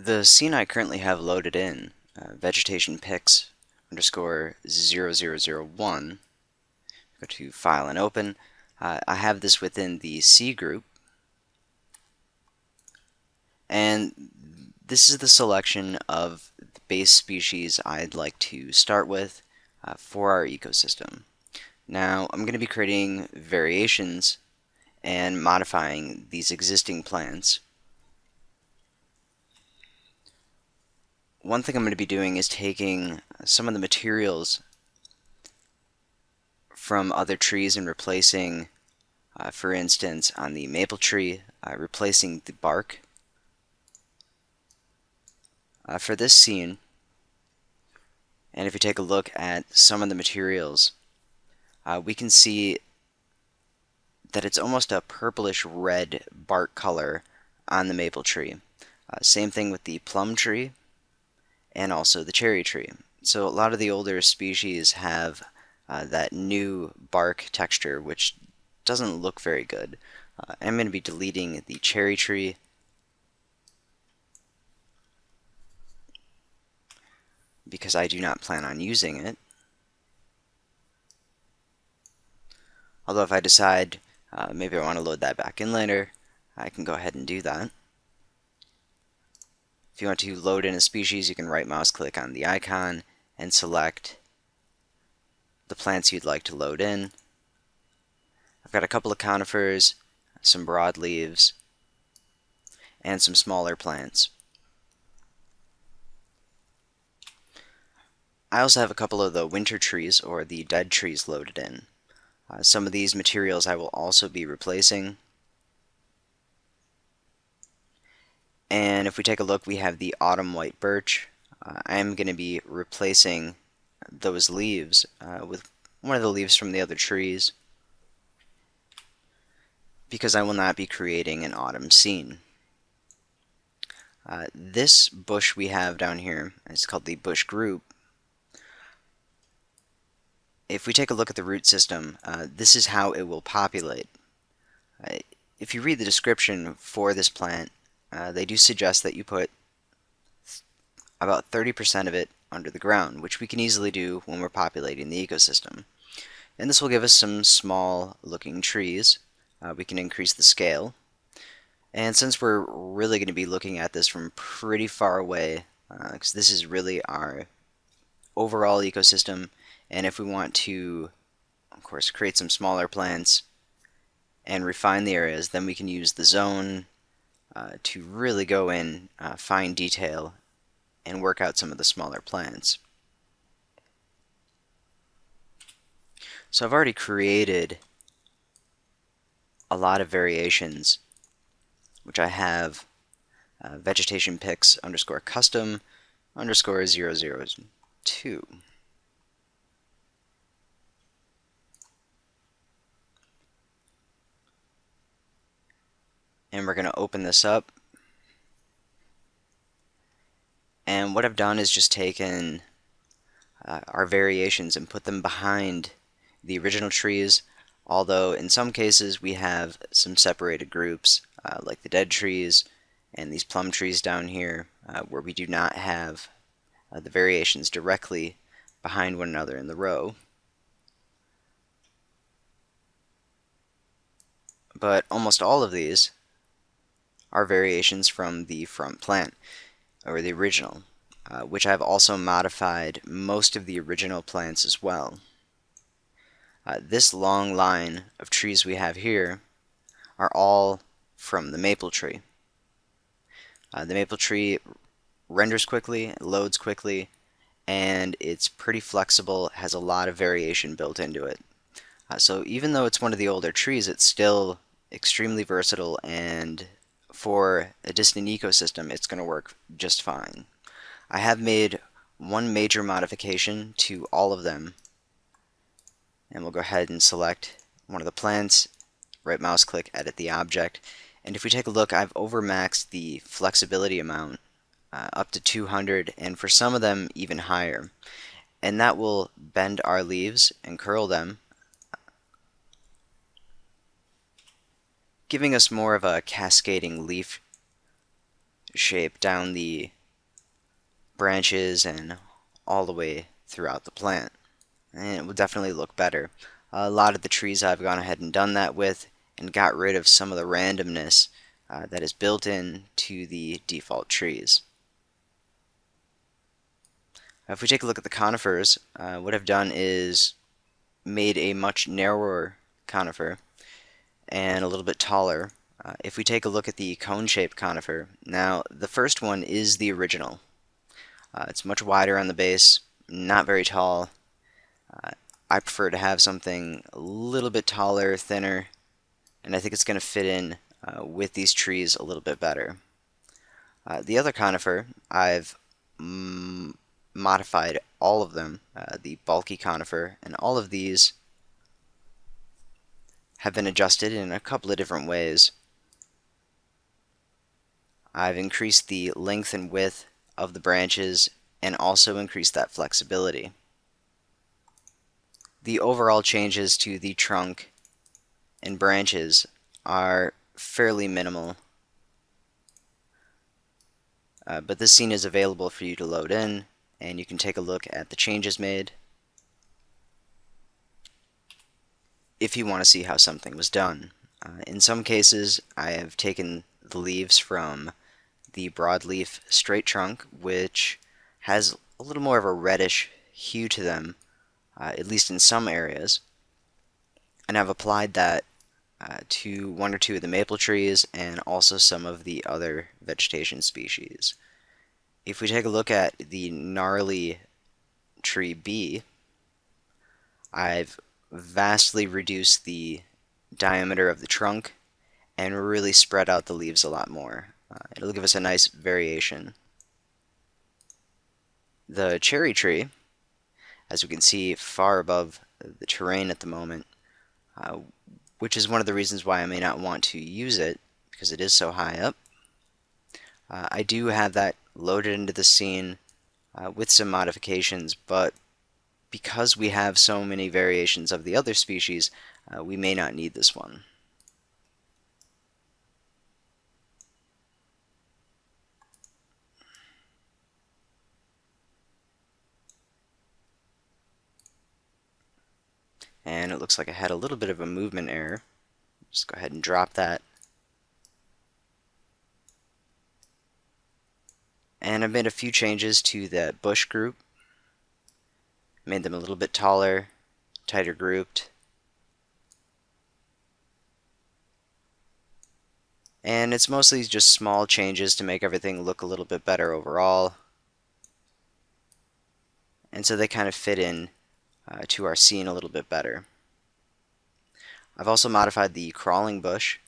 The scene I currently have loaded in, vegetation pics underscore 0001, go to File and Open. I have this within the C group, and this is the selection of the base species I'd like to start with for our ecosystem. Now, I'm going to be creating variations and modifying these existing plants. One thing I'm going to be doing is taking some of the materials from other trees and replacing, for instance, on the maple tree, replacing the bark. For this scene, and if you take a look at some of the materials, we can see that it's almost a purplish red bark color on the maple tree. Same thing with the plum tree and also the cherry tree. So a lot of the older species have that new bark texture, which doesn't look very good. I'm going to be deleting the cherry tree, because I do not plan on using it. Although if I decide maybe I want to load that back in later, I can go ahead and do that. If you want to load in a species, you can right mouse click on the icon and select the plants you'd like to load in. I've got a couple of conifers, some broadleaves, and some smaller plants. I also have a couple of the winter trees, or the dead trees, loaded in. Some of these materials I will also be replacing. And if we take a look, we have the autumn white birch. I'm going to be replacing those leaves with one of the leaves from the other trees, because I will not be creating an autumn scene. This bush we have down here, it's called the bush group. If we take a look at the root system, this is how it will populate. If you read the description for this plant, they do suggest that you put about 30% of it under the ground, which we can easily do when we're populating the ecosystem. And this will give us some small looking trees. We can increase the scale. And since we're really going to be looking at this from pretty far away, because this is really our overall ecosystem, and if we want to, of course, create some smaller plants and refine the areas, then we can use the zone to really go in fine detail and work out some of the smaller plants. So I've already created a lot of variations, which I have vegetation pics underscore custom underscore 002. And we're going to open this up. And what I've done is just taken our variations and put them behind the original trees, although in some cases we have some separated groups, like the dead trees and these plum trees down here, where we do not have the variations directly behind one another in the row. But almost all of these are variations from the front plant, or the original, which I've also modified most of the original plants as well. This long line of trees we have here are all from the maple tree. The maple tree renders quickly, loads quickly, and it's pretty flexible, has a lot of variation built into it. So even though it's one of the older trees, it's still extremely versatile, and for a distant ecosystem, it's going to work just fine. I have made one major modification to all of them, and we'll go ahead and select one of the plants, right mouse click, edit the object, and if we take a look, I've overmaxed the flexibility amount up to 200, and for some of them even higher, and that will bend our leaves and curl them, giving us more of a cascading leaf shape down the branches and all the way throughout the plant. And it will definitely look better. A lot of the trees I've gone ahead and done that with and got rid of some of the randomness that is built in to the default trees. If we take a look at the conifers, what I've done is made a much narrower conifer and a little bit taller. If we take a look at the cone-shaped conifer, now the first one is the original. It's much wider on the base, not very tall. I prefer to have something a little bit taller, thinner, and I think it's going to fit in with these trees a little bit better. The other conifer, I've modified all of them, the bulky conifer, and all of these have been adjusted in a couple of different ways. I've increased the length and width of the branches and also increased that flexibility. The overall changes to the trunk and branches are fairly minimal, but this scene is available for you to load in, and you can take a look at the changes made if you want to see how something was done. In some cases, I have taken the leaves from the broadleaf straight trunk, which has a little more of a reddish hue to them, at least in some areas, and I've applied that to one or two of the maple trees and also some of the other vegetation species. If we take a look at the gnarly tree B, I've vastly reduced the diameter of the trunk and really spread out the leaves a lot more. It'll give us a nice variation. The cherry tree, as we can see far above the terrain at the moment, which is one of the reasons why I may not want to use it, because it is so high up. I do have that loaded into the scene with some modifications, but because we have so many variations of the other species, we may not need this one. And it looks like I had a little bit of a movement error. Just go ahead and drop that. And I've made a few changes to the bush group. Made them a little bit taller, tighter grouped. And it's mostly just small changes to make everything look a little bit better overall. And so they kind of fit in to our scene a little bit better. I've also modified the crawling bush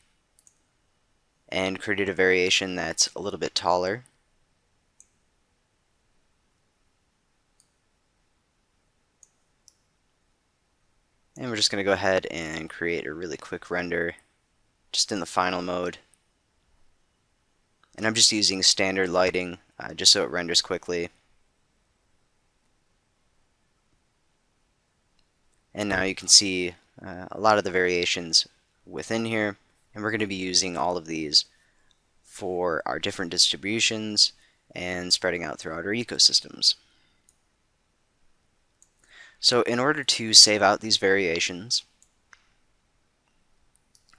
and created a variation that's a little bit taller. And we're just going to go ahead and create a really quick render just in the final mode. And I'm just using standard lighting just so it renders quickly. And now you can see a lot of the variations within here, and we're going to be using all of these for our different distributions and spreading out throughout our ecosystems. So in order to save out these variations,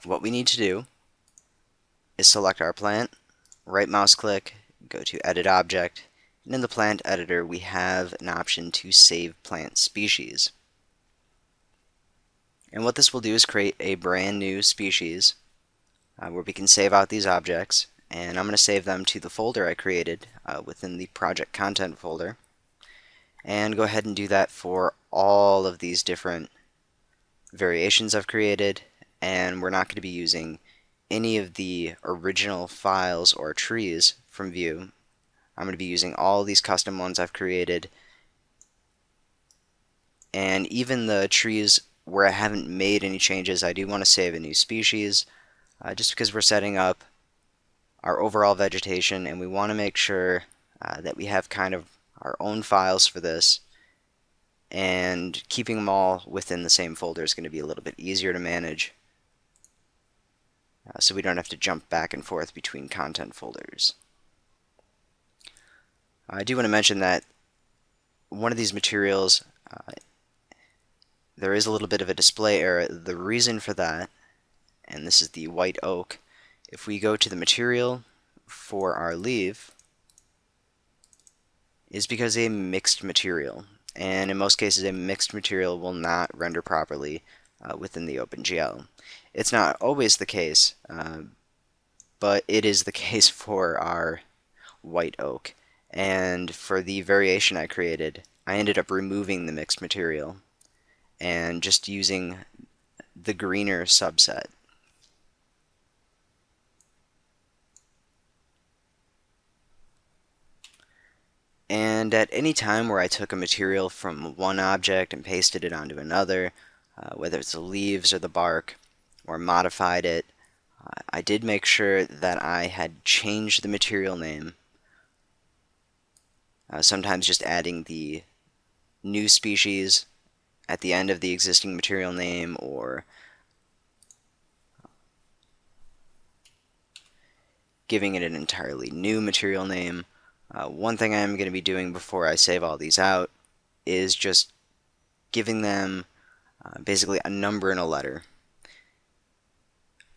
what we need to do is select our plant, right mouse click, go to Edit Object, and in the plant editor we have an option to save plant species. And what this will do is create a brand new species where we can save out these objects, and I'm going to save them to the folder I created within the project content folder, and go ahead and do that for all of these different variations I've created. And we're not going to be using any of the original files or trees from View. I'm going to be using all these custom ones I've created, and even the trees where I haven't made any changes, I do want to save a new species just because we're setting up our overall vegetation and we want to make sure that we have kind of our own files for this, and keeping them all within the same folder is going to be a little bit easier to manage, so we don't have to jump back and forth between content folders. I do want to mention that one of these materials, there is a little bit of a display error. The reason for that, and this is the white oak, if we go to the material for our leaf, is because a mixed material. And in most cases, a mixed material will not render properly within the OpenGL. It's not always the case, but it is the case for our white oak. And for the variation I created, I ended up removing the mixed material and just using the greener subset. And at any time where I took a material from one object and pasted it onto another, whether it's the leaves or the bark, or modified it, I did make sure that I had changed the material name, sometimes just adding the new species at the end of the existing material name, or giving it an entirely new material name. One thing I'm going to be doing before I save all these out is just giving them basically a number and a letter,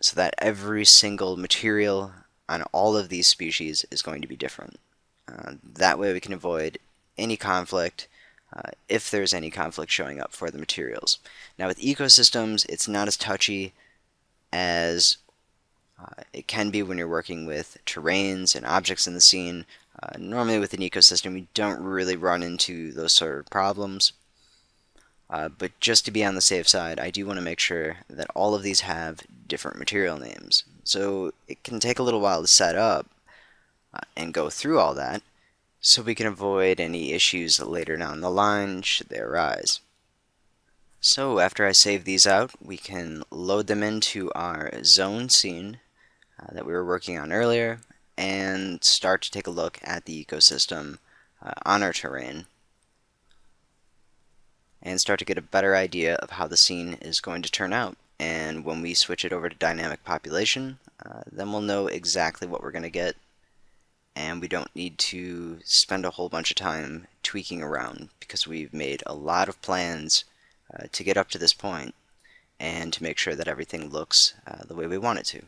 so that every single material on all of these species is going to be different. That way we can avoid any conflict, if there's any conflict showing up for the materials. Now with ecosystems, it's not as touchy as it can be when you're working with terrains and objects in the scene. Normally with an ecosystem, we don't really run into those sort of problems. But just to be on the safe side, I do want to make sure that all of these have different material names. So it can take a little while to set up and go through all that, so we can avoid any issues later down the line should they arise. So after I save these out, we can load them into our zone scene that we were working on earlier, and start to take a look at the ecosystem on our terrain, and start to get a better idea of how the scene is going to turn out. And when we switch it over to dynamic population, then we'll know exactly what we're going to get, and we don't need to spend a whole bunch of time tweaking around, because we've made a lot of plans to get up to this point and to make sure that everything looks the way we want it to.